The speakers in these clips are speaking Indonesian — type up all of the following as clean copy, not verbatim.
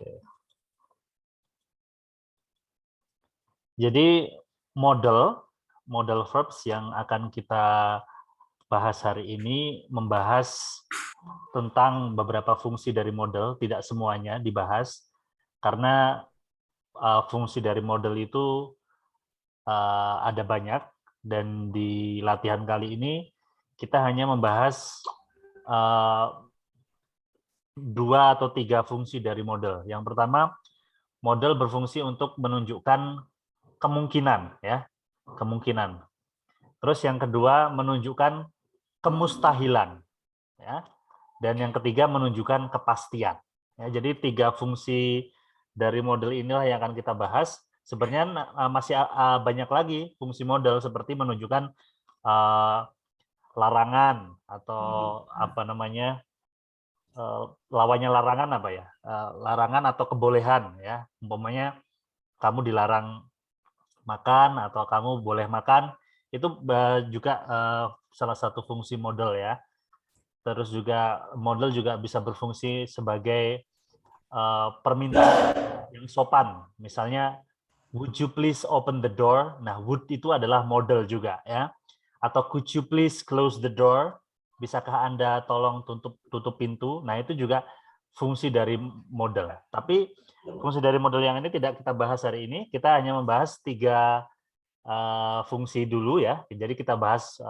Oke. Jadi model verbs yang akan kita bahas hari ini membahas tentang beberapa fungsi dari model, tidak semuanya dibahas karena fungsi dari model itu ada banyak, dan di latihan kali ini kita hanya membahas 2 atau 3 fungsi dari model. Yang pertama, model berfungsi untuk menunjukkan kemungkinan, ya, kemungkinan. Terus yang kedua menunjukkan kemustahilan, ya, dan yang ketiga menunjukkan kepastian. Ya, jadi 3 fungsi dari model inilah yang akan kita bahas. Sebenarnya masih banyak lagi fungsi model seperti menunjukkan larangan atau apa namanya, lawannya larangan apa ya? Larangan atau kebolehan, ya. Umpamanya kamu dilarang makan atau kamu boleh makan, itu juga salah satu fungsi model, ya. Terus juga model juga bisa berfungsi sebagai permintaan yang sopan. Misalnya, would you please open the door? Nah, would itu adalah model juga, ya. Atau could you please close the door? Bisakah Anda tolong tutup pintu? Nah, itu juga fungsi dari model. Tapi fungsi dari model yang ini tidak kita bahas hari ini. Kita hanya membahas 3 fungsi dulu, ya. Jadi kita bahas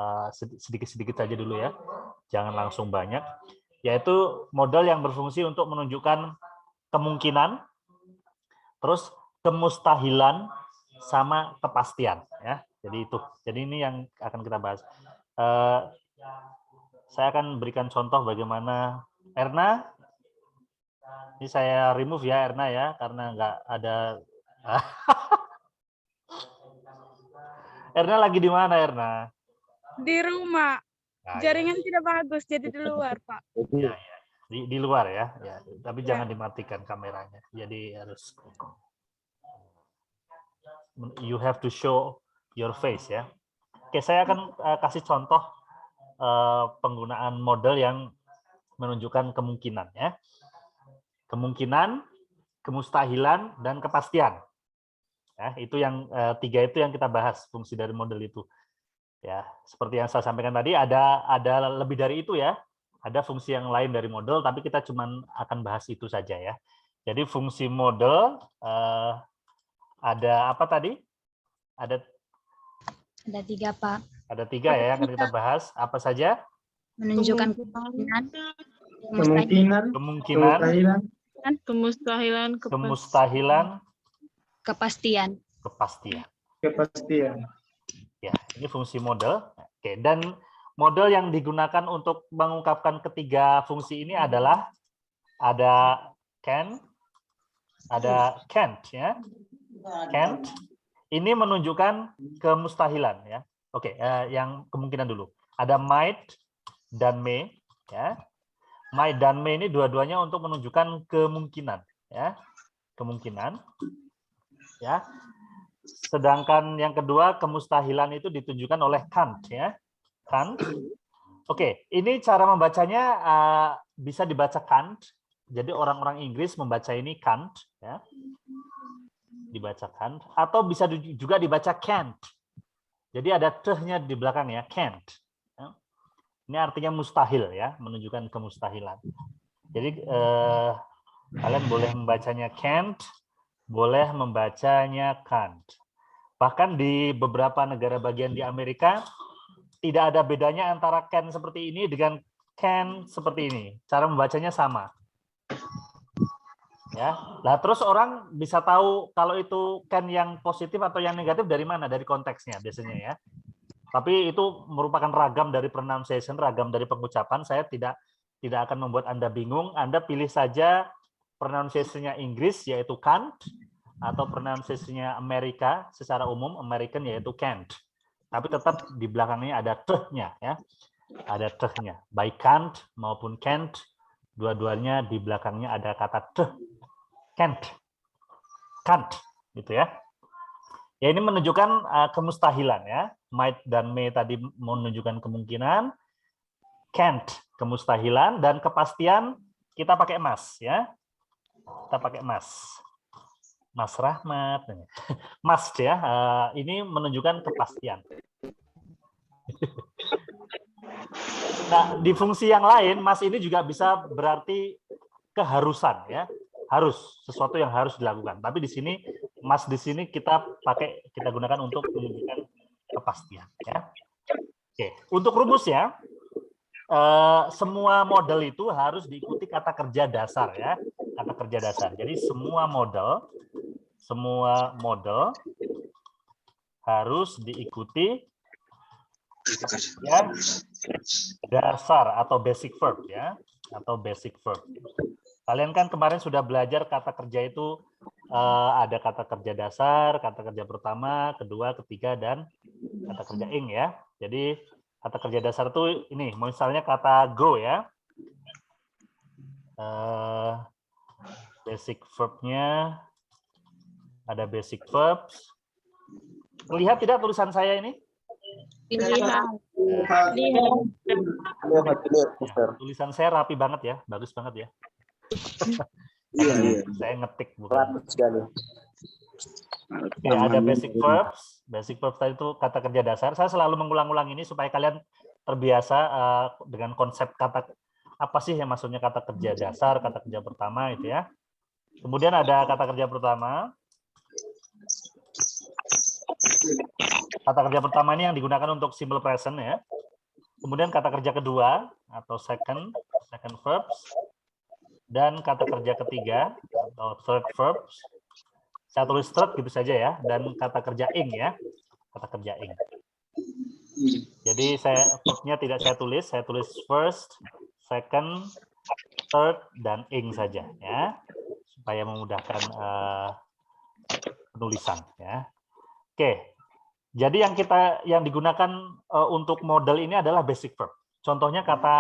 sedikit-sedikit saja dulu, ya. Jangan langsung banyak. Yaitu model yang berfungsi untuk menunjukkan kemungkinan, terus kemustahilan, sama kepastian, ya. Jadi itu. Jadi ini yang akan kita bahas. Saya akan berikan contoh bagaimana Erna. Ini saya remove ya Erna, ya, karena nggak ada. Erna lagi di mana, Erna? Di rumah. Jaringan tidak bagus, jadi di luar, Pak. Ya, ya. Di luar, ya. Ya. Tapi jangan dimatikan kameranya. Jadi harus you have to show your face, ya. Oke, saya akan kasih contoh penggunaan model yang menunjukkan kemungkinan, ya. Kemungkinan, kemustahilan, dan kepastian. Ya, itu yang 3 itu yang kita bahas fungsi dari model itu. Ya, seperti yang saya sampaikan tadi, ada lebih dari itu, ya. Ada fungsi yang lain dari model, tapi kita cuma akan bahas itu saja, ya. Jadi fungsi model ada apa tadi? Ada 3, Pak. Ada 3, ya, yang akan kita bahas. Apa saja? Menunjukkan kemungkinan, kemustahilan, kepastian. Ya, ini fungsi model. Oke, dan model yang digunakan untuk mengungkapkan ketiga fungsi ini adalah ada can, ada can't, ya. Can't ini menunjukkan kemustahilan, ya. Oke, yang kemungkinan dulu. Ada might dan may, ya. Might dan may ini dua-duanya untuk menunjukkan kemungkinan, ya. Kemungkinan. Ya. Sedangkan yang kedua, kemustahilan itu ditunjukkan oleh can't, ya. Can't. Oke, ini cara membacanya bisa dibaca can't. Jadi orang-orang Inggris membaca ini can't, ya. Dibaca can't, atau bisa juga dibaca can't. Jadi ada t-nya di belakang, ya, can't. Ya. Ini artinya mustahil, ya, menunjukkan kemustahilan. Jadi kalian boleh membacanya can't, boleh membacanya can't. Bahkan di beberapa negara bagian di Amerika, tidak ada bedanya antara can seperti ini dengan can seperti ini. Cara membacanya sama. Ya, nah terus orang bisa tahu kalau itu can yang positif atau yang negatif dari mana? Dari konteksnya biasanya, ya. Tapi itu merupakan ragam dari pronunciation, ragam dari pengucapan. Saya tidak akan membuat Anda bingung. Anda pilih saja pronunciation-nya Inggris yaitu can't, atau pronunciation-nya Amerika secara umum American yaitu can't. Tapi tetap di belakangnya ada t-nya, ya. Ada t-nya. Baik can't maupun can't, dua-duanya di belakangnya ada kata t. Can't. Can't, gitu, ya. Ya, ini menunjukkan kemustahilan, ya. Might dan may tadi menunjukkan kemungkinan, can't kemustahilan, dan kepastian kita pakai emas, ya. Kita pakai Mas. Mas Rahmat. Mas ya, ini menunjukkan kepastian. Nah, di fungsi yang lain, Mas ini juga bisa berarti keharusan ya. Harus, sesuatu yang harus dilakukan. Tapi di sini Mas di sini kita gunakan untuk menunjukkan kepastian ya. Oke, untuk rumusnya semua model itu harus diikuti kata kerja dasar ya, kata kerja dasar. Jadi semua model harus diikuti ya dasar atau basic verb ya, atau basic verb. Kalian kan kemarin sudah belajar kata kerja itu ada kata kerja dasar, kata kerja pertama, kedua, ketiga, dan kata kerja ing ya. Jadi kata kerja dasar itu ini, misalnya kata go ya. Basic verb-nya ada basic verbs. Lihat tidak tulisan saya ini? Lihat. Ya, tulisan saya rapi banget ya, bagus banget ya. Iya. Saya ngetik bukan. Sekali. Oke, ada basic verbs. Basic verbs tadi itu kata kerja dasar. Saya selalu mengulang-ulang ini supaya kalian terbiasa dengan konsep kata apa sih yang maksudnya kata kerja dasar, kata kerja pertama itu ya. Kemudian ada kata kerja pertama. Kata kerja pertama ini yang digunakan untuk simple present ya. Kemudian kata kerja kedua atau second verbs. Dan kata kerja ketiga atau third verbs. Saya tulis third gitu saja ya. Dan kata kerja ing ya. Kata kerja ing. Jadi verbnya tidak saya tulis first, second, third, dan ing saja ya. Supaya memudahkan penulisan ya. Oke. Jadi yang digunakan untuk model ini adalah basic verb. Contohnya kata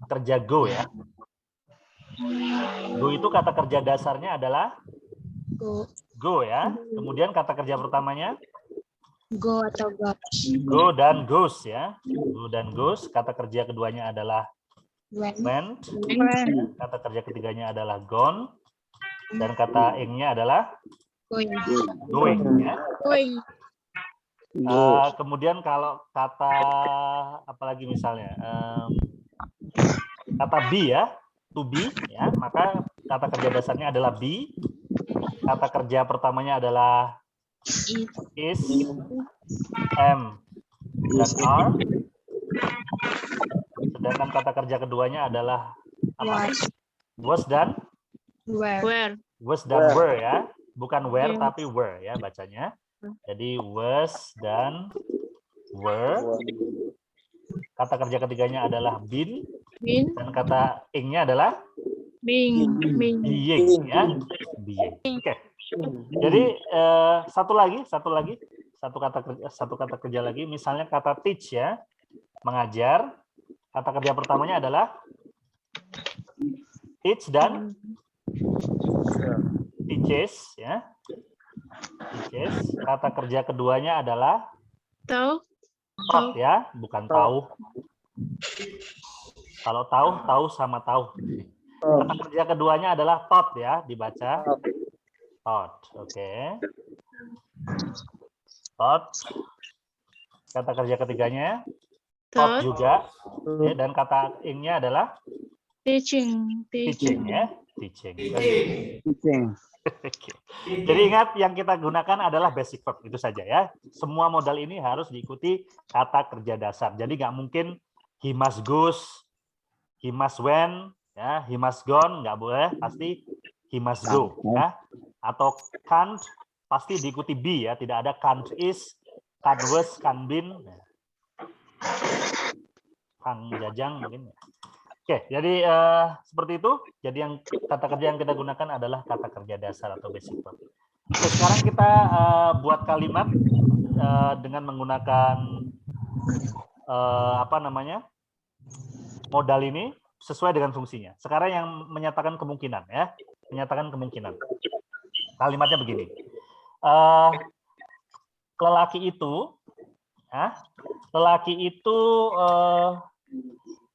kerja go ya. Go itu kata kerja dasarnya adalah go ya. Kemudian kata kerja pertamanya Go atau goes. go dan goes ya. Go dan goes. Kata kerja keduanya adalah went. Kata kerja ketiganya adalah gone. Dan kata ingnya adalah Going. going ya. Going. Kemudian kalau kata apalagi misalnya kata be ya, to be ya, maka kata kerja dasarnya adalah be. Kata kerja pertamanya adalah is, am, dan are. Sedangkan kata kerja keduanya adalah apa? Was dan Where? was dan were ya, bukan where tapi were ya bacanya. Jadi was dan were. Kata kerja ketiganya adalah been. Dan kata ingnya adalah Being. being ya, being. Oke. Jadi satu kata kerja lagi. Misalnya kata teach ya, mengajar. Kata kerja pertamanya adalah teach dan teaches ya. Teaches. Kata kerja keduanya adalah Tahu? taught ya, bukan tahu. Kalau tahu sama tahu. Kata kerja keduanya adalah taught ya, dibaca taught. Oke. Taught. Kata kerja ketiganya taught juga. Ya, dan kata ingnya adalah Teaching. teaching ya, teaching. Oke. Jadi ingat yang kita gunakan adalah basic verb itu saja ya. Semua modal ini harus diikuti kata kerja dasar. Jadi nggak mungkin he must goes, he must went, ya, he must gone, nggak boleh. Pasti he must go, ya. Atau can't pasti diikuti be ya. Tidak ada can't is, can't was, can't been. Kang Jajang mungkin. Oke, jadi seperti itu. Jadi yang kata kerja yang kita gunakan adalah kata kerja dasar atau basic verb. Oke, sekarang kita buat kalimat dengan menggunakan modal ini sesuai dengan fungsinya. Sekarang yang menyatakan kemungkinan ya, menyatakan kemungkinan. Kalimatnya begini. Lelaki itu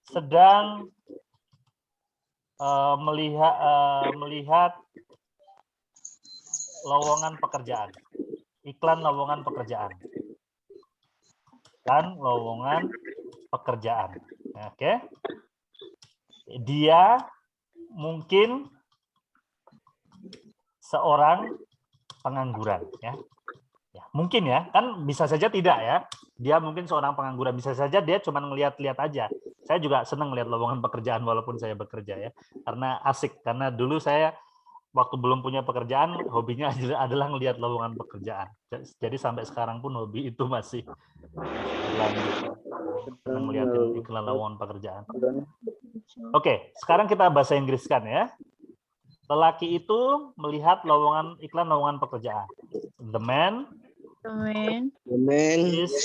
sedang melihat lowongan pekerjaan. Iklan lowongan pekerjaan. Dan lowongan pekerjaan. Oke. Dia mungkin seorang pengangguran, ya. Ya, mungkin ya, kan bisa saja tidak ya. Dia mungkin seorang pengangguran, bisa saja dia cuma ngelihat-lihat aja. Saya juga senang lihat lowongan pekerjaan walaupun saya bekerja ya, karena asik. Karena dulu saya waktu belum punya pekerjaan, hobinya adalah ngelihat lowongan pekerjaan. Jadi sampai sekarang pun hobi itu masih lanjut. Senang ngeliatin iklan lowongan pekerjaan. Oke, sekarang kita bahasa Inggriskan ya. Lelaki itu melihat iklan lowongan pekerjaan. The man The man is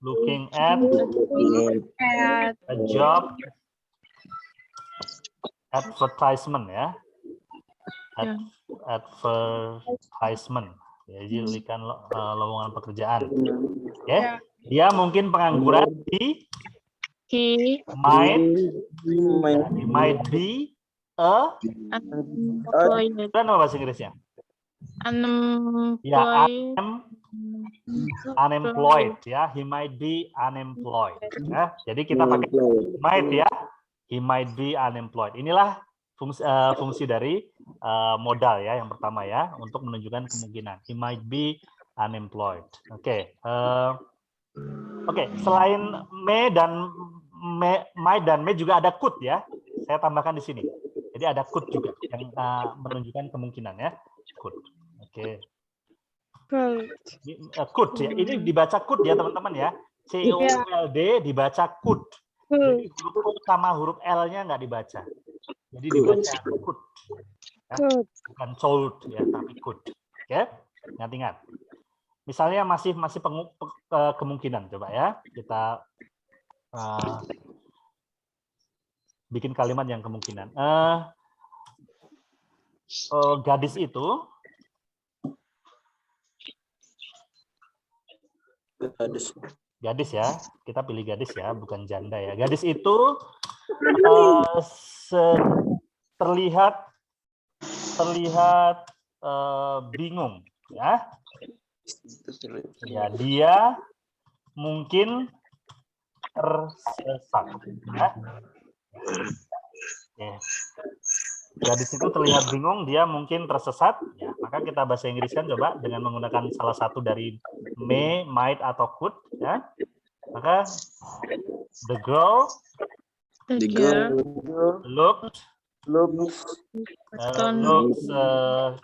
looking at a job advertisement ya. Advertisement. Jadi iklan lowongan pekerjaan. Oke. Dia mungkin pengangguran He might be a unemployed. apa bahasa Inggrisnya? Ya, unemployed ya. He might be unemployed. Ya. Jadi kita pakai might ya. He might be unemployed. Inilah fungsi dari modal ya yang pertama ya untuk menunjukkan kemungkinan. He might be unemployed. Oke. Oke. Selain might dan may juga ada could ya. Saya tambahkan di sini. Jadi ada could juga yang menunjukkan kemungkinan ya. Could. Oke. Could ya. Ini dibaca could ya teman-teman ya. COULD dibaca could. Jadi huruf sama huruf L-nya nggak dibaca. Jadi dibaca could. Ya. Bukan told ya, tapi could. Oke. Ingat-ingat. Misalnya masih kemungkinan coba ya. Kita bikin kalimat yang kemungkinan. Gadis itu gadis ya, kita pilih gadis ya, bukan janda ya. Gadis itu terlihat bingung ya. Ya, dia mungkin tersesat ya. Ya. Gadis itu terlihat bingung, dia mungkin tersesat. Ya, maka kita bahasa Inggriskan coba dengan menggunakan salah satu dari may, might atau could. Ya. Maka the girl looked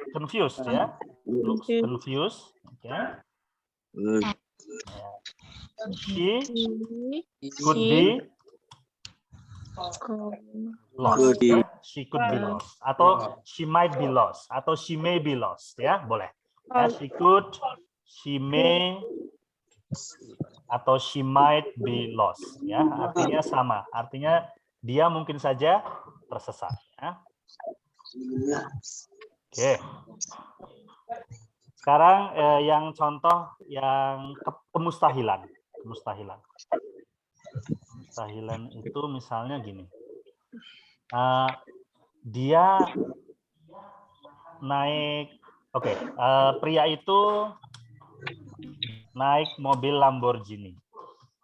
confused. Ya, looks confused. Okay. She could be lost. She could be lost atau she might be lost atau she may be lost ya, boleh. Ya, she could, she may atau she might be lost ya, artinya sama. Artinya dia mungkin saja tersesat ya. Oke. Sekarang yang contoh yang kemustahilan. Kemustahilan itu misalnya gini. Dia naik, pria itu naik mobil Lamborghini,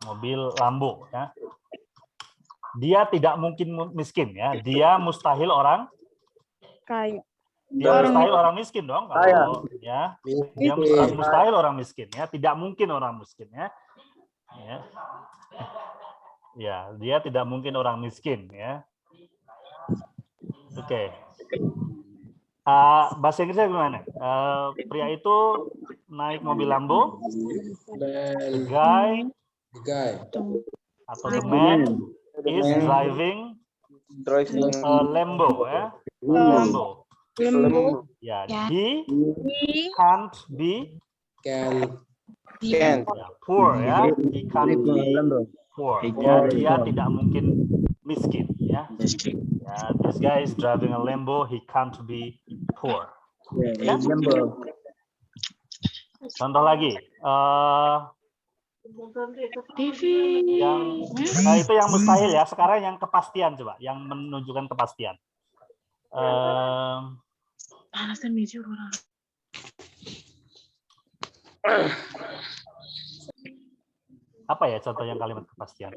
mobil Lambo ya. Dia tidak mungkin miskin ya, dia mustahil orang Kaya. dia mustahil orang miskin dong kalau ya. Dia mustahil orang miskin ya, tidak mungkin orang miskin ya. Ya, dia tidak mungkin orang miskin ya. Oke. Bahasa Inggrisnya gimana? Pria itu naik mobil Lambo. The guy atau the man is driving a Lambo ya. Lambo. Ya, he can't be poor ya. He can't be poor. Ya, dia tidak mungkin miskin ya. This guy is driving a Lambo, he can't be poor. Ya? Contoh lagi, itu yang mustahil ya. Sekarang yang kepastian coba, yang menunjukkan kepastian. Alasan meja orang. Apa ya contoh yang kalimat kepastian?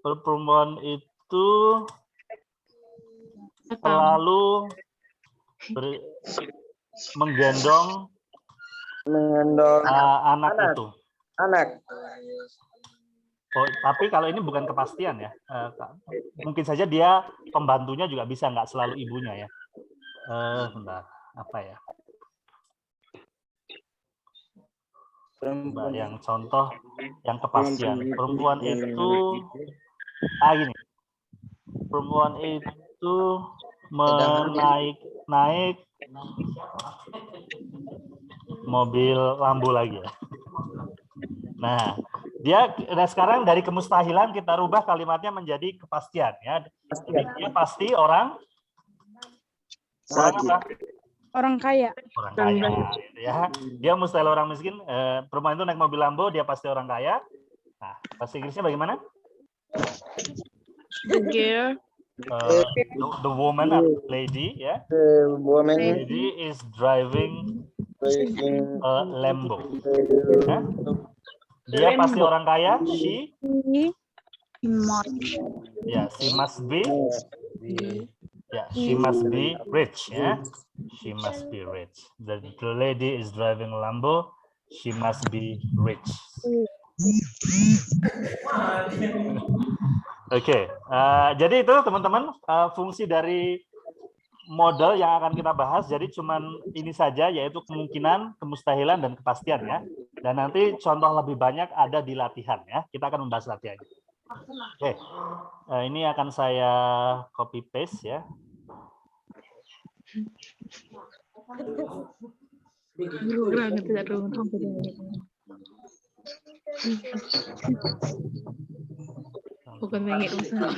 Perempuan itu selalu menggendong anak itu. Anak. Oh, tapi kalau ini bukan kepastian ya. Mungkin saja dia pembantunya juga bisa, nggak selalu ibunya ya. Bentar, apa ya? Coba yang contoh yang kepastian. Perempuan itu gini. Perempuan itu naik mobil Lambo lagi ya. Nah, sekarang dari kemustahilan kita rubah kalimatnya menjadi kepastian ya. Jadi dia pasti orang apa? Orang kaya. Orang kaya ya. Dia mustahil orang miskin. Perempuan itu naik mobil Lambo, dia pasti orang kaya. Nah, bahasa Inggrisnya bagaimana? The girl. The woman, lady ya. The woman Lady is driving a Lambo. Ya. Dia pasti orang kaya. She must be. Yeah, she must be rich. Yeah, she must be rich. The lady is driving a Lambo. She must be rich. Oke, jadi itu teman-teman fungsi dari model yang akan kita bahas. Jadi cuman ini saja, yaitu kemungkinan, kemustahilan, dan kepastian ya. Dan nanti contoh lebih banyak ada di latihan ya. Kita akan membahas latihannya. Oke, ini akan saya copy paste ya. Bukan mengenai usaha.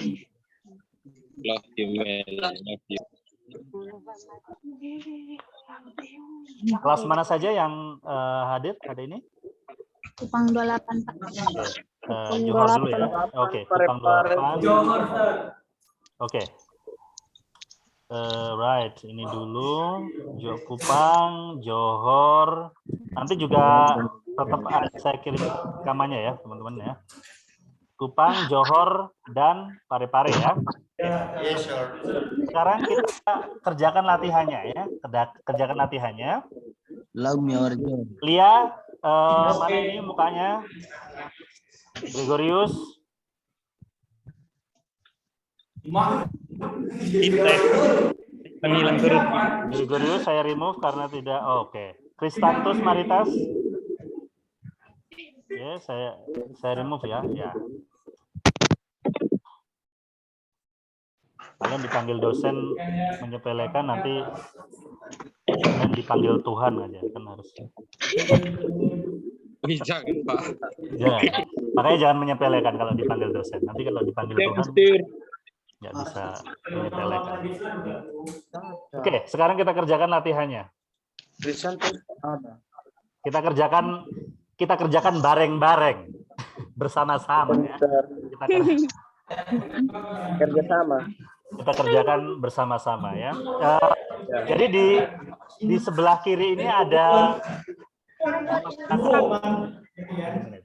Love you, man. Love you. Kelas mana saja yang hadir hari ini? Kupang 28 Pak. Johor dulu ya. Oke, Kupang 28. Oke. Right, ini dulu Kupang, Johor. Nanti juga tetap saya kirim rekamannya ya, teman-teman ya. Kupang, Johor, dan Parepare ya. Sekarang kita kerjakan latihannya ya. Kerjakan latihannya. Lia, mana ini mukanya? Gregorius. Panggilan turut. Gregorius saya remove karena tidak. Oke. Kristantus Maritas. Ya, saya remove ya. Ya. Kalian dipanggil dosen menyepelekan, nanti kalian dipanggil Tuhan aja kan harus. Bisa kan, Pak? Ya, makanya jangan menyepelekan kalau dipanggil dosen. Nanti kalau dipanggil Tuhan nggak bisa menyepelekan. Oke, sekarang kita kerjakan latihannya. Kita kerjakan bareng-bareng bersama-sama ya. Kita kerjakan bersama-sama ya. Jadi di sebelah kiri ini ada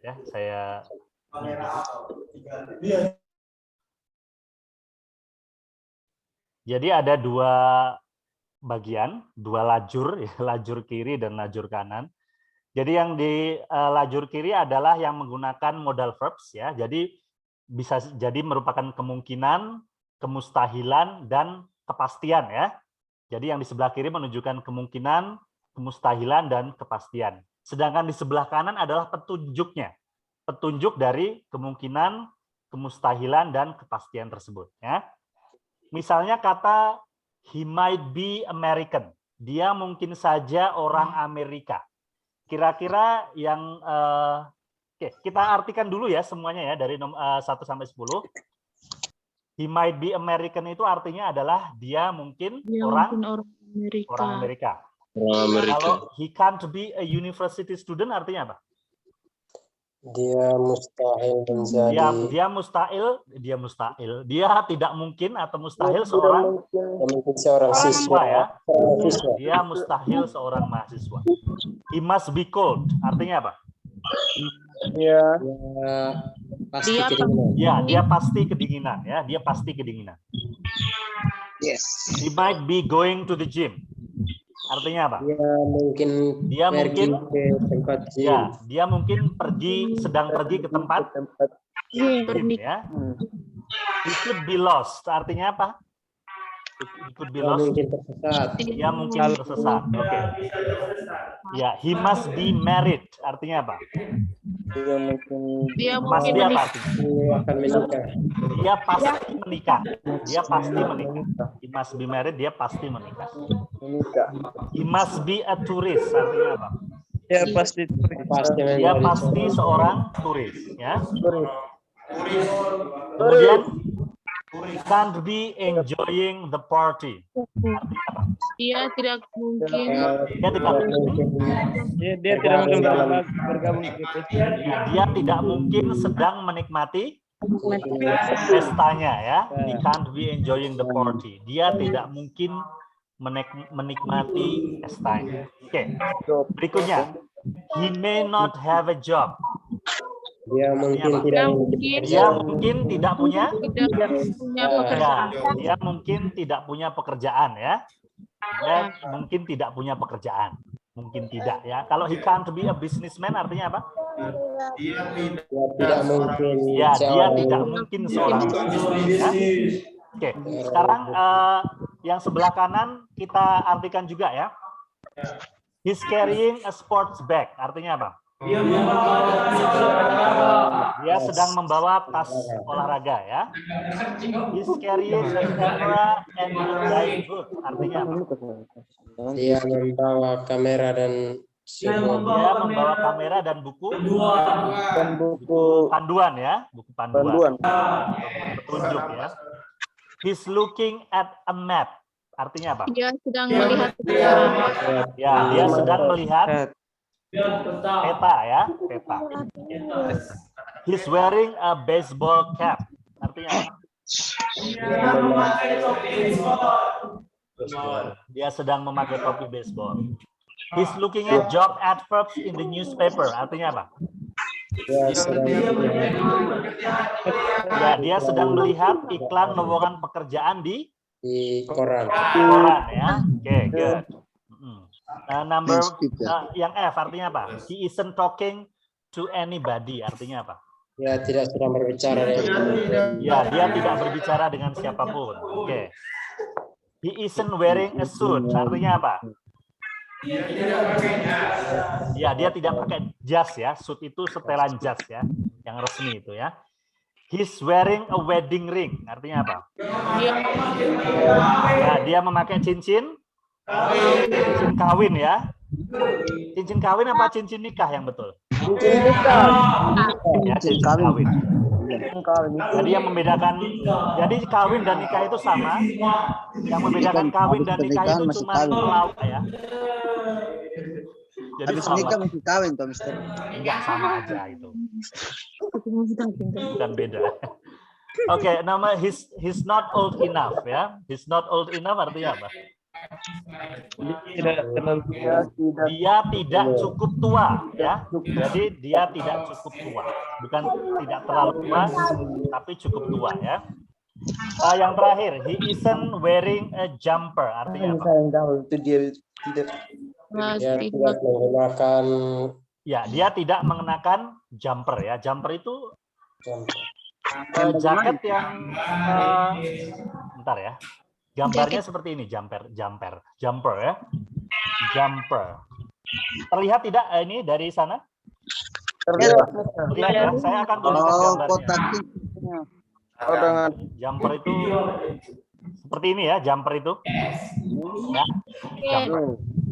ya, saya jadi ada dua bagian, dua lajur, ya, lajur kiri dan lajur kanan. Jadi yang di lajur kiri adalah yang menggunakan modal verbs ya. Jadi bisa jadi merupakan kemungkinan, kemustahilan, dan kepastian ya. Jadi yang di sebelah kiri menunjukkan kemungkinan, kemustahilan, dan kepastian. Sedangkan di sebelah kanan adalah petunjuknya. Petunjuk dari kemungkinan, kemustahilan, dan kepastian tersebut ya. Misalnya kata he might be American. Dia mungkin saja orang Amerika. Kira-kira yang oke, kita artikan dulu ya semuanya ya dari 1 sampai 10. He might be American itu artinya adalah dia mungkin orang Amerika. Kalau he can't be a university student artinya apa? Dia mustahil menjadi. Dia mustahil. Dia tidak mungkin atau mustahil seorang Mungkin seorang mahasiswa siswa ya. Siswa. Dia mustahil seorang mahasiswa. He must be cold. Artinya apa? Dia pasti Dia kedinginan. Ya, dia pasti kedinginan ya. Dia pasti kedinginan. Yes. He might be going to the gym. Artinya apa? Dia mungkin ke tempat gym. Ya, dia mungkin sedang pergi ke tempat gym ya. He could be lost. Artinya apa? He could be lost. Mungkin tersesat. Dia mungkin tersesat. Oke. Ya, he must be married. Artinya apa? Dia Must be apa artinya? akan menikah. Dia pasti menikah. Dia pasti menikah. He must be married. Dia pasti menikah. He must be a tourist. Artinya apa? Dia pasti Dia pasti seorang turis. Ya. Kemudian can't be enjoying the party. Artinya apa? Dia tidak mungkin. Dia tidak mungkin. Dia tidak mungkin bergabung ke Dia tidak mungkin sedang menikmati pestanya ya. He can't be enjoying the party. Dia tidak mungkin menikmati pestanya. Oke. Berikutnya, he may not have a job. Dia mungkin tidak punya pekerjaan. dia mungkin tidak punya pekerjaan ya. Dia mungkin tidak punya pekerjaan. Mungkin tidak ya. Kalau he can't be a businessman artinya apa? tidak mungkin. Ya, dia tidak mungkin seorang businessman ya. Oke, sekarang yang sebelah kanan kita artikan juga ya. He's carrying a sports bag. Artinya apa? Dia sedang membawa tas olahraga ya. He's carrying a camera and a guidebook. Artinya apa? Dia membawa kamera dan buku panduan ya, buku panduan. Petunjuk ya. He's looking at a map. Artinya apa? Dia sedang melihat. Ya, dia sedang melihat peta ya, peta. He's wearing a baseball cap. Artinya apa? Dia sedang memakai topi baseball. He's looking at job adverts in the newspaper. Artinya apa? Dia sedang melihat iklan lowongan pekerjaan di koran. Ya. Oke, good. Yang F artinya apa? He isn't talking to anybody. Artinya apa? Ya, tidak sedang berbicara. Ya, dia tidak berbicara dengan siapapun. Oke. He isn't wearing a suit. Artinya apa? Ya, dia tidak pakai jas ya. Suit itu setelan jas ya, yang resmi itu ya. He's wearing a wedding ring. Artinya apa? Ya, dia memakai cincin kawin ya. Cincin kawin apa cincin nikah yang betul? Cincin nikah. Ya, cincin kawin. Jadi yang membedakan, jadi kawin dan nikah itu sama. Yang membedakan kawin dan nikah itu cuma lauk ya. Jadi habis nikah masih kawin toh, Mister. Enggak, sama aja itu. Bukan beda. Oke, nama he's not old enough ya. He's not old enough artinya apa? Dia tidak cukup tua ya. Jadi dia tidak cukup tua. Bukan tidak terlalu tua, tapi cukup tua ya. Yang terakhir, he isn't wearing a jumper. Artinya apa? Dia tidak menggunakan. Ya, dia tidak mengenakan jumper ya. Jumper itu jaket yang bentar ya. Gambarnya seperti ini, jumper ya. Jumper. Terlihat tidak ini dari sana? Terlihat ya. Saya akan tuliskan gambarnya. Jumper itu seperti ini ya, jumper itu. Ya, jumper.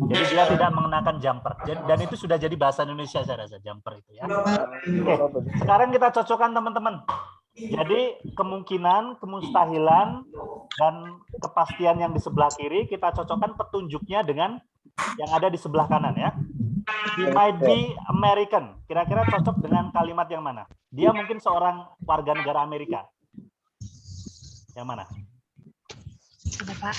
Jadi dia tidak mengenakan jumper. Dan itu sudah jadi bahasa Indonesia saya rasa, jumper itu ya. Oke, sekarang kita cocokkan teman-teman. Jadi kemungkinan, kemustahilan, dan kepastian yang di sebelah kiri kita cocokkan petunjuknya dengan yang ada di sebelah kanan ya. He might be American. Kira-kira cocok dengan kalimat yang mana? Dia mungkin seorang warga negara Amerika. Yang mana? Ada Pak.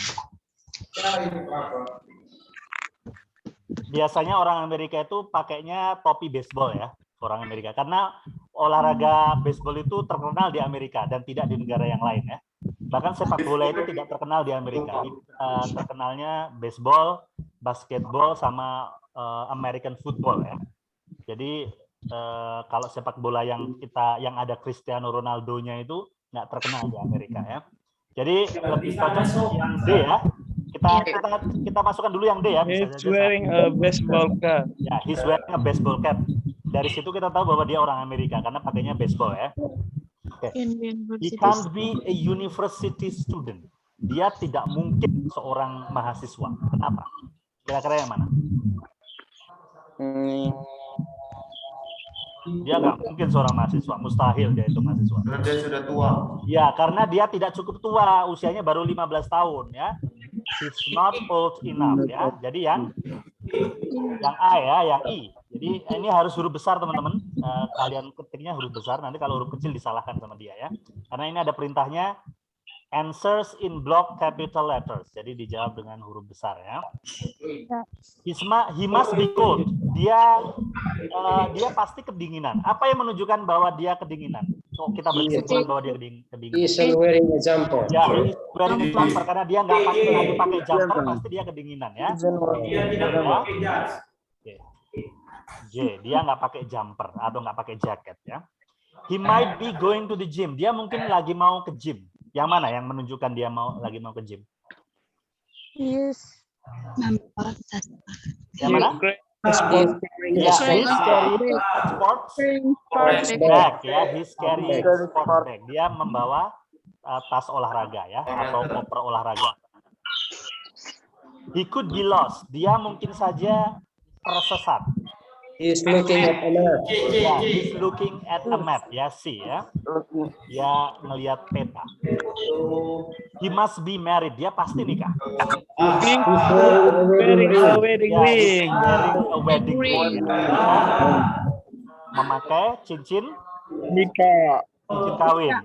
Biasanya orang Amerika itu pakainya topi baseball ya, orang Amerika. Karena olahraga baseball itu terkenal di Amerika dan tidak di negara yang lain ya. Bahkan sepak bola itu tidak terkenal di Amerika. Terkenalnya baseball, basketball, sama American football ya. Jadi kalau sepak bola yang ada Cristiano Ronaldo-nya itu nggak terkenal di Amerika ya. Jadi lebih cocok yang D ya. Kita masukkan dulu yang D ya. He's wearing a baseball cap. Ya, he's wearing a baseball cap. Dari situ kita tahu bahwa dia orang Amerika karena pakainya baseball ya. He can't be a university student. Dia tidak mungkin seorang mahasiswa. Kenapa? Kira-kira yang mana? Dia nggak mungkin seorang mahasiswa. Mustahil dia itu mahasiswa. Karena dia sudah tua. Ya, karena dia tidak cukup tua. Usianya baru 15 tahun ya. He's not old enough ya. Jadi yang A ya, yang I. Jadi ini harus huruf besar teman-teman. Kalian ketiknya huruf besar. Nanti kalau huruf kecil disalahkan sama dia ya. Karena ini ada perintahnya answers in block capital letters. Jadi dijawab dengan huruf besar ya. He must be cold. Dia pasti kedinginan. Apa yang menunjukkan bahwa dia kedinginan? So, kita berkesimpulan bahwa dia kedinginan. He's wearing a jumper. Ya, he's wearing a jumper karena dia nggak pasti lagi pakai jumper, pasti dia kedinginan ya. J, dia nggak pakai jumper atau nggak pakai jaket ya. He might be going to the gym. Dia mungkin lagi mau ke gym. Yang mana yang menunjukkan dia lagi mau ke gym? Yes. Yang mana? Ya, he's carrying sports bag ya. He's carrying sports bag. Dia membawa tas olahraga ya atau koper olahraga. He could be lost. Dia mungkin saja tersesat. He's looking at a map. Ya, he's looking at a map. Ya, see ya. Dia ngelihat peta. He must be married. Dia pasti nikah. Wearing a wedding Ya, he's ring. wearing a wedding ring. Memakai cincin Nikah. kawin.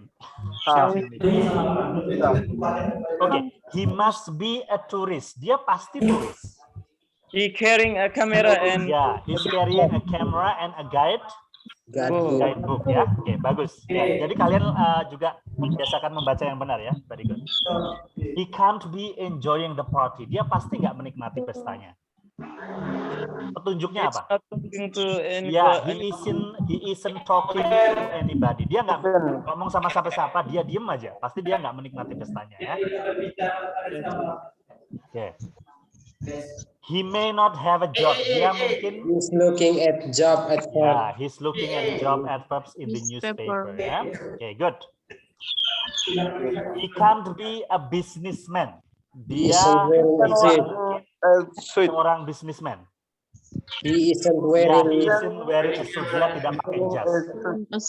Oke, he must be a tourist. Dia pasti turis. He carrying a camera and Ya, he's carrying a camera and a guidebook ya. Oke, bagus. Ya, jadi kalian juga biasakan membaca yang benar ya. Very good. He can't be enjoying the party. Dia pasti nggak menikmati pestanya. Petunjuknya apa? not talking to Ya, anybody. he isn't talking to anybody. Dia nggak ngomong sama siapa-siapa. Dia diem aja. Pasti dia nggak menikmati pestanya ya. Oke. He may not have a job. Dia mungkin He's looking at job at ya, work. he's looking at job adverbs in the newspaper. Ya, oke, good. He can't be a businessman. Dia Isn't wearing a suit. seorang businessman. He isn't Ya, wearing. he isn't wearing a suit. Dia tidak pakai jas.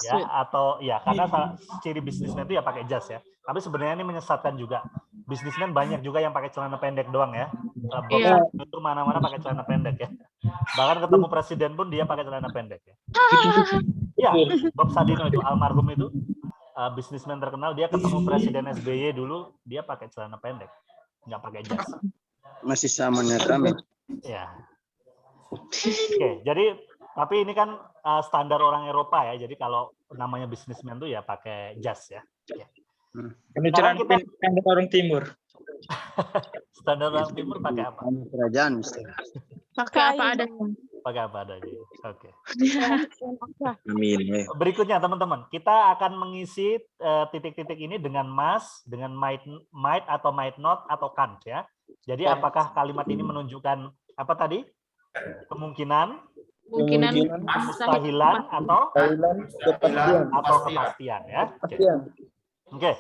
Ya, atau ya karena ciri businessman itu ya pakai jas ya. Tapi sebenarnya ini menyesatkan juga. Businessman banyak juga yang pakai celana pendek doang ya. Iya. Itu mana-mana pakai celana pendek ya. Bahkan ketemu presiden pun dia pakai celana pendek ya. Iya, Bob Sadino itu almarhum itu businessman terkenal. Dia ketemu presiden SBY dulu dia pakai celana pendek, nggak pakai jas. Masih samanya kami. Ya. Oke, jadi tapi ini kan standar orang Eropa ya. Jadi kalau namanya businessman tuh ya pakai jas ya. Kami Sekarang celana pendek orang timur. Standar orang timur pakai apa? Kerajaan, Mister. Pakai apa ada? Pakai apa adanya. Oke. Amin. Berikutnya teman-teman, kita akan mengisi titik-titik ini dengan must, dengan might atau might not atau can't ya. Jadi apakah kalimat ini menunjukkan apa tadi? Kemungkinan, kemustahilan atau kepastian ya. Oke.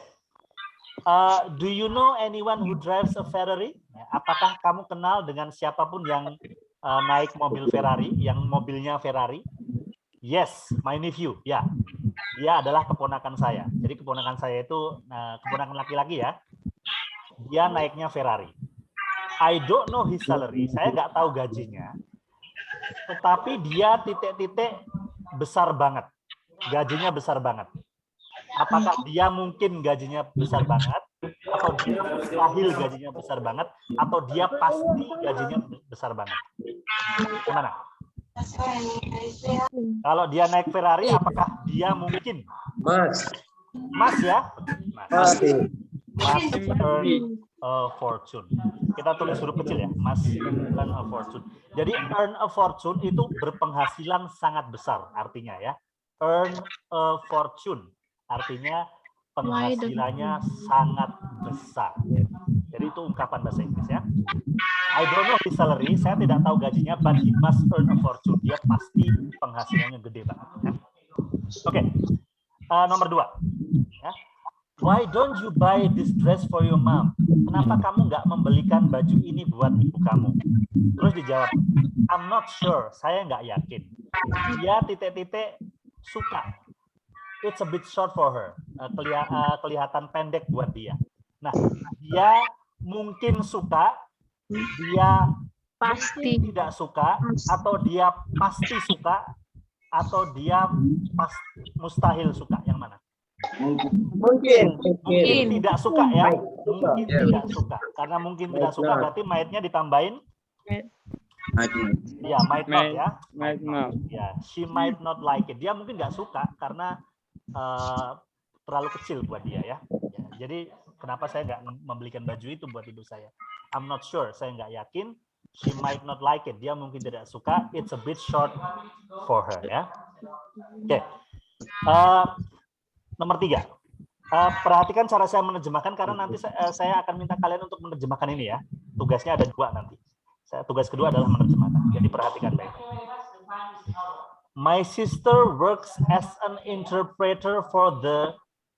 Do you know anyone who drives a Ferrari? Apakah kamu kenal dengan siapapun yang naik mobil Ferrari, yang mobilnya Ferrari? Yes, my nephew. Ya, dia adalah keponakan saya. Jadi keponakan saya itu keponakan laki-laki ya. Dia naiknya Ferrari. I don't know his salary. Saya nggak tahu gajinya. tetapi dia titik-titik besar banget. Gajinya besar banget. Apakah dia mungkin gajinya besar banget, atau dia mustahil gajinya besar banget, atau dia pasti gajinya besar banget? Gimana? Kalau dia naik Ferrari, apakah dia mungkin? Mas ya? Mas. Must earn a fortune. Kita tulis huruf kecil ya. Must earn a fortune. Jadi earn a fortune itu berpenghasilan sangat besar artinya ya. Earn a fortune artinya penghasilannya sangat besar. Jadi itu ungkapan bahasa Inggris ya. I don't know his salary, saya tidak tahu gajinya, but he must earn a fortune. Dia pasti penghasilannya gede banget. Ya. Oke, nomor 2. Ya. Why don't you buy this dress for your mom? Kenapa kamu nggak membelikan baju ini buat ibu kamu? Terus dijawab, I'm not sure, saya nggak yakin. Dia titik-titik suka. It's a bit short for her. Kelihatan pendek buat dia. Nah, dia mungkin suka, dia Pasti. tidak suka, atau dia pasti suka, atau dia mustahil suka. Yang mana? Mungkin. Mungkin tidak suka ya. Mungkin tidak suka. Karena mungkin tidak suka berarti might-nya ditambahin. Ya, might not ya. Might not. Ya, she might not like it. Dia mungkin nggak suka karena terlalu kecil buat dia ya. Jadi kenapa saya nggak membelikan baju itu buat ibu saya? I'm not sure. Saya nggak yakin. She might not like it. Dia mungkin tidak suka. It's a bit short for her ya. Oke. Nomor 3. Perhatikan cara saya menerjemahkan karena nanti saya akan minta kalian untuk menerjemahkan ini ya. Tugasnya ada 2 nanti. Tugas kedua adalah menerjemahkan. Jadi perhatikan baik. My sister works as an interpreter for the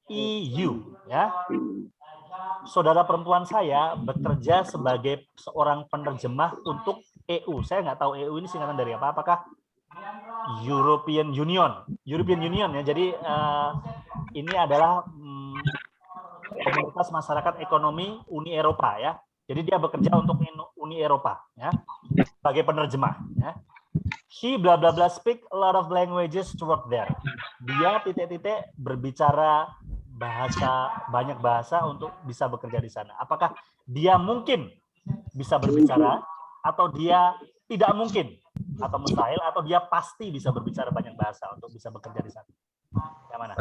EU. Ya. Saudara perempuan saya bekerja sebagai seorang penerjemah untuk EU. Saya nggak tahu EU ini singkatan dari apa. Apakah European Union ya. Jadi ini adalah komunitas masyarakat ekonomi Uni Eropa ya. Jadi dia bekerja untuk Uni Eropa ya sebagai penerjemah ya. She bla bla bla speak a lot of languages to work there. Dia titik-titik berbicara banyak bahasa untuk bisa bekerja di sana. Apakah dia mungkin bisa berbicara atau dia tidak mungkin atau mustahil atau dia pasti bisa berbicara banyak bahasa untuk bisa bekerja di sana? Yang mana?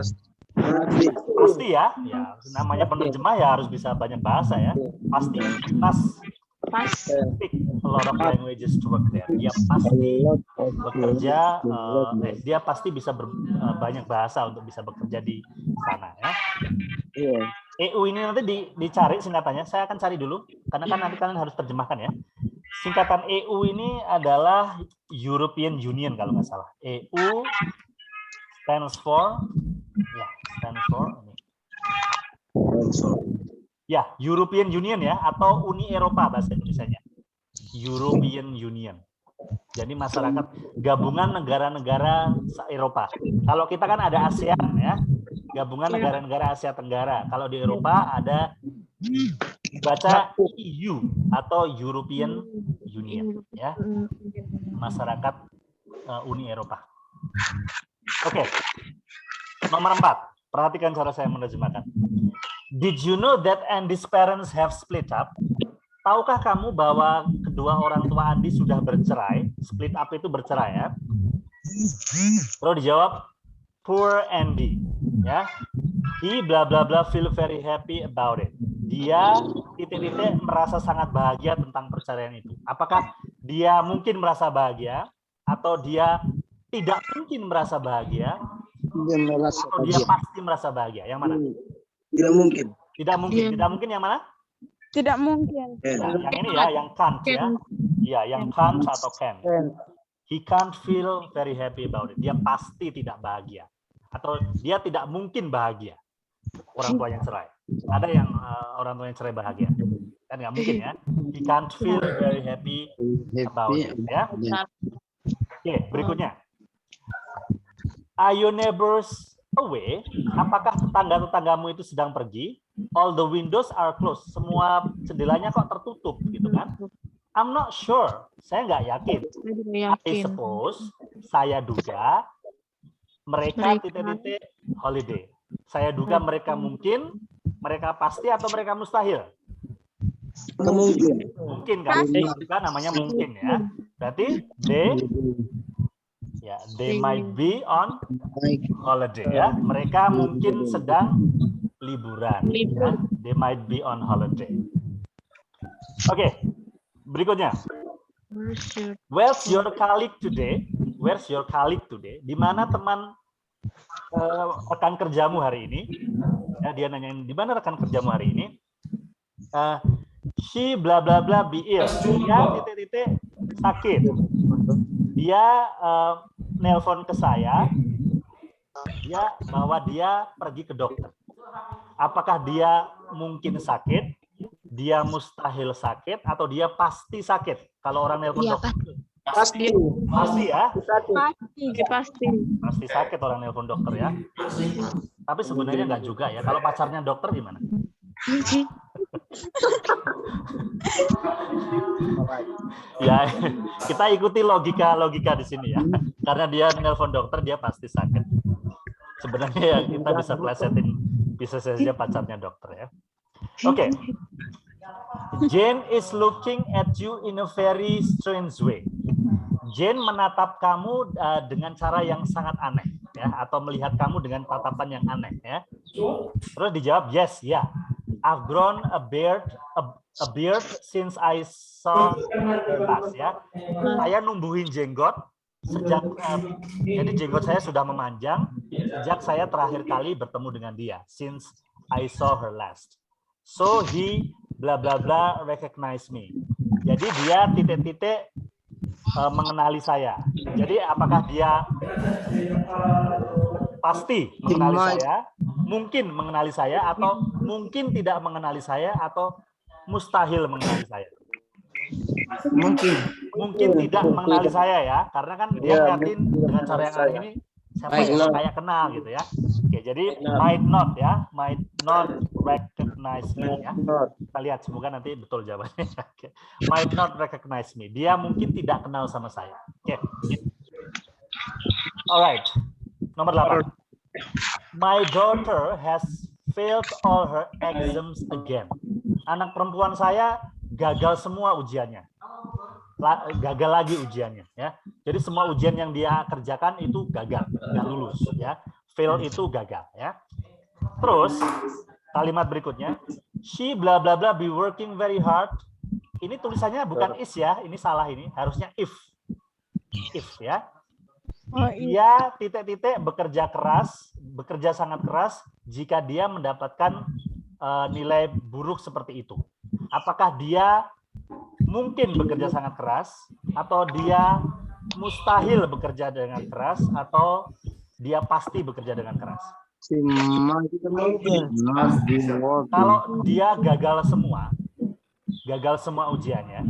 Pasti ya. Ya, namanya penerjemah ya harus bisa banyak bahasa ya. Pasti. Speak a lot of languages to work there. Dia pasti bekerja, dia pasti bisa banyak bahasa untuk bisa bekerja di sana ya. EU ini nanti dicari singkatannya. Saya akan cari dulu karena kan nanti kalian harus terjemahkan ya. Singkatan EU ini adalah European Union kalau nggak salah. EU stands for ya European Union ya atau Uni Eropa bahasa Indonesianya. European Union. Jadi masyarakat gabungan negara-negara Eropa. Kalau kita kan ada ASEAN ya, gabungan negara-negara Asia Tenggara. Kalau di Eropa ada baca EU atau European Union ya, masyarakat Uni Eropa. Oke. Nomor 4. Perhatikan cara saya menerjemahkan. Did you know that Andy's parents have split up? Tahukah kamu bahwa kedua orang tua Andy sudah bercerai? Split up itu bercerai ya. Terus dijawab, poor Andy. Ya, he bla bla bla feel very happy about it. Dia titik-titik merasa sangat bahagia tentang perceraian itu. Apakah dia mungkin merasa bahagia atau dia tidak mungkin merasa bahagia? Atau dia pasti merasa bahagia? Yang mana? Tidak mungkin. Tidak mungkin. Tidak mungkin yang mana? Tidak mungkin. Nah, yang ini ya, yang can't ya. Iya, yang can't atau can. He can't feel very happy about it. Dia pasti tidak bahagia. Atau dia tidak mungkin bahagia. Orang tua yang cerai. Ada yang orang tua yang cerai bahagia. Kan nggak mungkin ya. He can't feel very happy about it. Ya. Oke, berikutnya. Are your neighbors away? Apakah tetangga-tetanggamu itu sedang pergi? All the windows are closed. Semua jendelanya kok tertutup gitu kan? I'm not sure. Saya nggak yakin. Saya juga I yakin. suppose, saya duga mereka Mereka. titik-titik holiday. Saya duga mereka mungkin, mereka pasti atau mereka mustahil. Kemungkinan. Mungkin kan? Juga namanya mungkin ya. Berarti they might be on holiday ya. Mereka mungkin sedang liburan. Ya. They might be on holiday. Oke, berikutnya. Where's your colleague today? Where's your colleague today? Di mana teman rekan kerjamu hari ini? Ya, dia nanyain di mana rekan kerjamu hari ini? She bla bla bla be ill. Dia titik-titik sakit. Dia nelpon ke saya. Dia bahwa dia pergi ke dokter. Apakah dia mungkin sakit? Dia mustahil sakit atau dia pasti sakit? Kalau orang nelpon dokter. Pasti. Pasti ya. Pasti. Pasti sakit orang nelpon dokter ya. Tapi sebenarnya nggak juga ya. Kalau pacarnya dokter gimana? Ya, kita ikuti logika di sini ya. Karena dia nelpon dokter, dia pasti sakit. Sebenarnya ya kita bisa plesetin, bisa saja pacarnya dokter ya. Oke. Jane is looking at you in a very strange way. Jane menatap kamu dengan cara yang sangat aneh ya, atau melihat kamu dengan tatapan yang aneh ya. Terus dijawab yes, ya. Yeah. I've grown a beard since I saw her last ya. Saya numbuhin jenggot sejak jadi jenggot saya sudah memanjang sejak saya terakhir kali bertemu dengan dia. Since I saw her last. So he bla bla bla recognize me. Jadi dia titik-titik mengenali saya. Jadi apakah dia pasti mengenali saya, mungkin mengenali saya, atau mungkin tidak mengenali saya, atau mustahil mengenali saya? Mungkin tidak mengenali saya ya, karena kan dia yakin dengan cara yang aneh ini siapa yang kayak kenal gitu ya. Oke, jadi might not ya, might not recognize me ya. Kita lihat semoga nanti betul jawabannya. Oke. Might not recognize me. Dia mungkin tidak kenal sama saya. Oke. Alright. Nomor 8. My daughter has failed all her exams again. Anak perempuan saya gagal semua ujiannya. Gagal lagi ujiannya ya. Jadi semua ujian yang dia kerjakan itu gagal, nggak lulus ya. Fail itu gagal ya. Terus kalimat berikutnya, she bla bla bla be working very hard. Ini tulisannya bukan is ya, ini salah ini, harusnya if ya. Dia titik-titik bekerja keras, bekerja sangat keras jika dia mendapatkan nilai buruk seperti itu. Apakah dia mungkin bekerja sangat keras, atau dia mustahil bekerja dengan keras, atau dia pasti bekerja dengan keras? Kalau dia gagal semua ujiannya,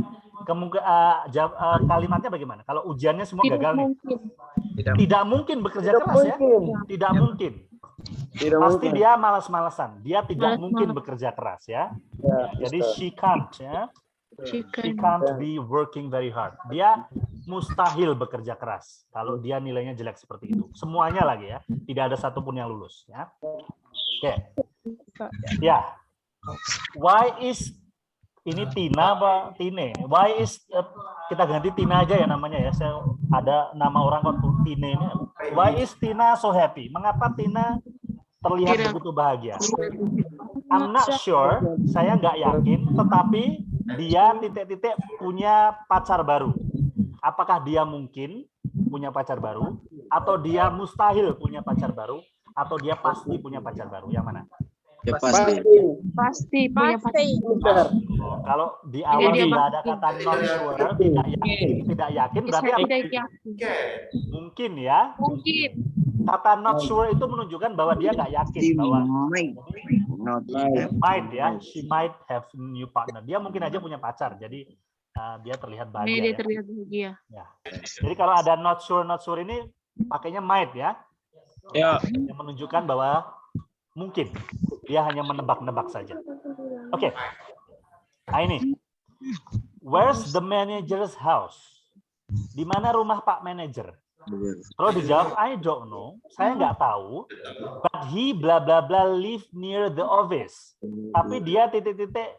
kalimatnya bagaimana? Kalau ujiannya semua gagal nih, tidak mungkin bekerja keras ya, tidak mungkin. Pasti dia malas-malasan, dia tidak mungkin bekerja keras ya. Jadi she can't ya. She can't be working very hard. Dia mustahil bekerja keras kalau dia nilainya jelek seperti itu. Semuanya lagi ya, tidak ada satupun yang lulus ya. Oke. Ya. Why is ini Tina apa Tine? Why is kita ganti Tina aja ya namanya ya. Saya ada nama orang kok Tine ini. Why is Tina so happy? Mengapa Tina terlihat begitu bahagia? I'm not sure, saya nggak yakin, tetapi dia titik-titik punya pacar baru. Apakah dia mungkin punya pacar baru, atau dia mustahil punya pacar baru, atau dia pasti punya pacar baru? Yang mana? Ya pasti. Pasti punya pacar. Kalau di awal tidak ada kata not sure, tidak yakin berarti apa? Mungkin ya. Mungkin. Kata not sure itu menunjukkan bahwa dia nggak yakin bahwa might ya, she might have new partner. Dia mungkin aja punya pacar, jadi dia terlihat bahagia. Dia terlihat bahagia. Ya. Jadi kalau ada not sure ini pakainya might ya. Ya. Yang menunjukkan bahwa mungkin dia hanya menebak-nebak saja. Oke. Nah ini Where's the manager's house? Di mana rumah Pak Manager? Kalau dijawab, I don't know, saya nggak tahu, but he bla bla bla live near the office. Tapi dia titik-titik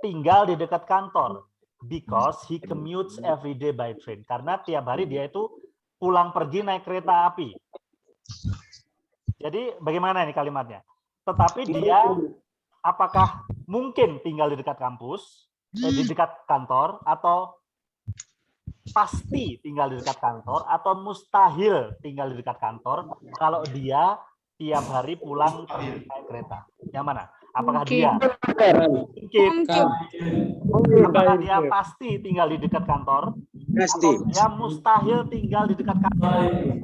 tinggal di dekat kantor, because he commutes every day by train. Karena tiap hari dia itu pulang pergi naik kereta api. Jadi bagaimana ini kalimatnya? Tetapi dia apakah mungkin tinggal di dekat kampus, di dekat kantor, atau pasti tinggal di dekat kantor, atau mustahil tinggal di dekat kantor kalau dia tiap hari pulang naik kereta? Yang mana? Apakah dia mungkin? Apakah dia pasti tinggal di dekat kantor? Pasti. Atau dia mustahil tinggal di dekat kantor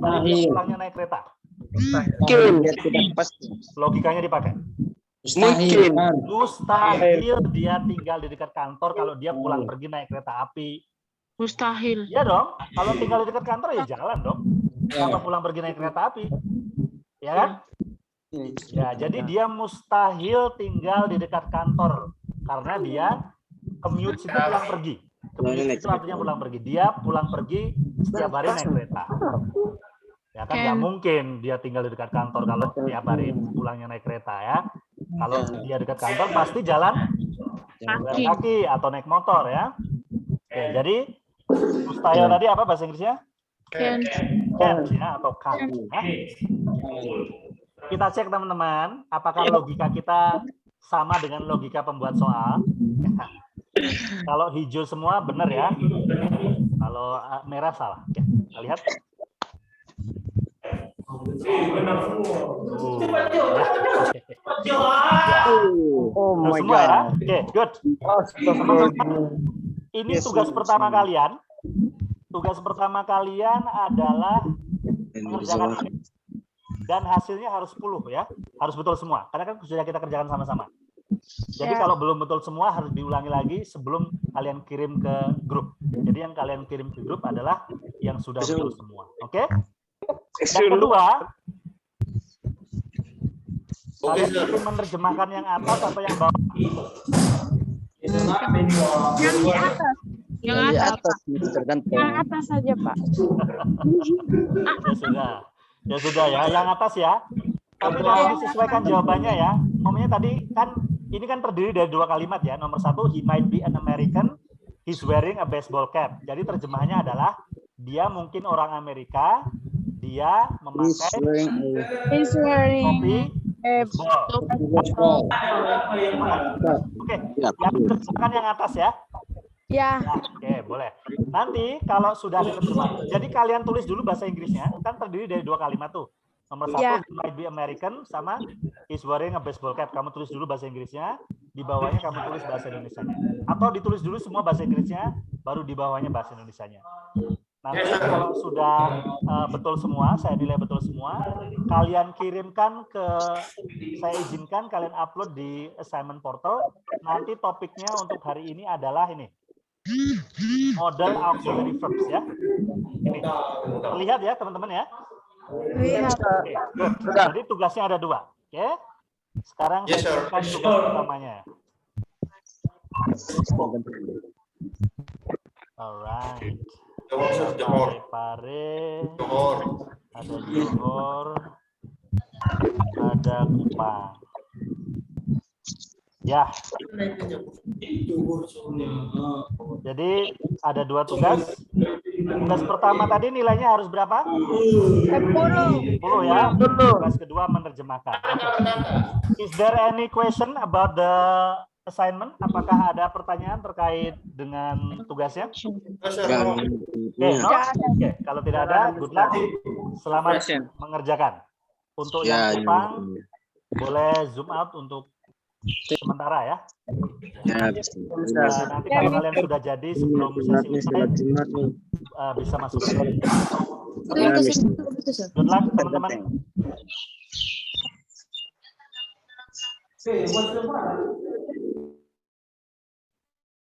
kalau dia pulangnya naik kereta? Mungkin. Dia tidak pasti. Logikanya dipakai. Mungkin. Mustahil dia tinggal di dekat kantor kalau dia pulang pergi naik kereta api. Mustahil. Iya dong, kalau tinggal di dekat kantor ya jalan dong. Sama pulang pergi naik kereta api. Ya kan? Ya, jadi dia mustahil tinggal di dekat kantor karena dia commute itu pulang pergi. Commute itu artinya pulang pergi. Dia pulang pergi setiap hari naik kereta. Ya kan nggak mungkin dia tinggal di dekat kantor kalau tiap hari pulangnya naik kereta ya. Kalau dia dekat kantor pasti jalan kaki atau naik motor ya. Oke, jadi mustahil tadi apa bahasa Inggrisnya? Can't ya, atau can't ya. Kita cek teman-teman, apakah logika kita sama dengan logika pembuat soal. Kalau hijau semua benar ya, kalau merah salah. Oke, kita lihat. Oh my semua ya. God. Oke, good. Ini tugas pertama kalian. Tugas pertama kalian adalah mengerjakan ini. Dan hasilnya harus 10 ya. Harus betul semua. Karena kan sudah kita kerjakan sama-sama. Jadi kalau belum betul semua harus diulangi lagi sebelum kalian kirim ke grup. Jadi yang kalian kirim ke grup adalah yang sudah betul semua. Oke? Yang kedua, kalian ingin menerjemahkan yang atas atau yang bawah? Yang di atas. Yang Di atas. atas itu tergantung. Yang atas saja, Pak. Ya sudah. Ya sudah ya, yang atas ya. Tapi nanti disesuaikan jawabannya ya. Ngomongnya tadi kan ini kan terdiri dari 2 kalimat ya. Nomor 1, he might be an American, he's wearing a baseball cap. Jadi terjemahannya adalah dia mungkin orang Amerika, dia memakai He's wearing topi baseball. baseball. Oke, yang diterjemahkan yang atas ya. Ya. Nah, oke, boleh. Nanti kalau sudah diterjemahkan, jadi kalian tulis dulu bahasa Inggrisnya, kan terdiri dari 2 kalimat tuh. Nomor 1, Ya. he might be American, sama he's wearing a baseball cap. Kamu tulis dulu bahasa Inggrisnya, di bawahnya kamu tulis bahasa Indonesianya. Atau ditulis dulu semua bahasa Inggrisnya, baru di bawahnya bahasa Indonesianya. Nanti kalau sudah betul semua, saya nilai betul semua, kalian kirimkan ke, saya izinkan kalian upload di assignment portal. Nanti topiknya untuk hari ini adalah ini. Model auxiliary verbs ya. Ini. Lihat ya teman-teman ya. Lihat. Oke, good. Jadi tugasnya ada 2. Oke. Sekarang saya kirimkan tugas pertamanya. Alright. Pare, ada Johor, ada Kupang. Ya. Jadi ada 2 tugas. Tugas pertama tadi nilainya harus berapa? 10. 10 ya. Tugas kedua menerjemahkan. Okay. Is there any question about the assignment? Apakah ada pertanyaan terkait dengan tugasnya? Oke, no? Oke, kalau tidak ada, good luck. Selamat mengerjakan. Untuk yang Kupang, boleh zoom out untuk sementara ya. Nanti kalau kalian sudah jadi sebelum sesi usai, bisa masuk. Good luck teman-teman.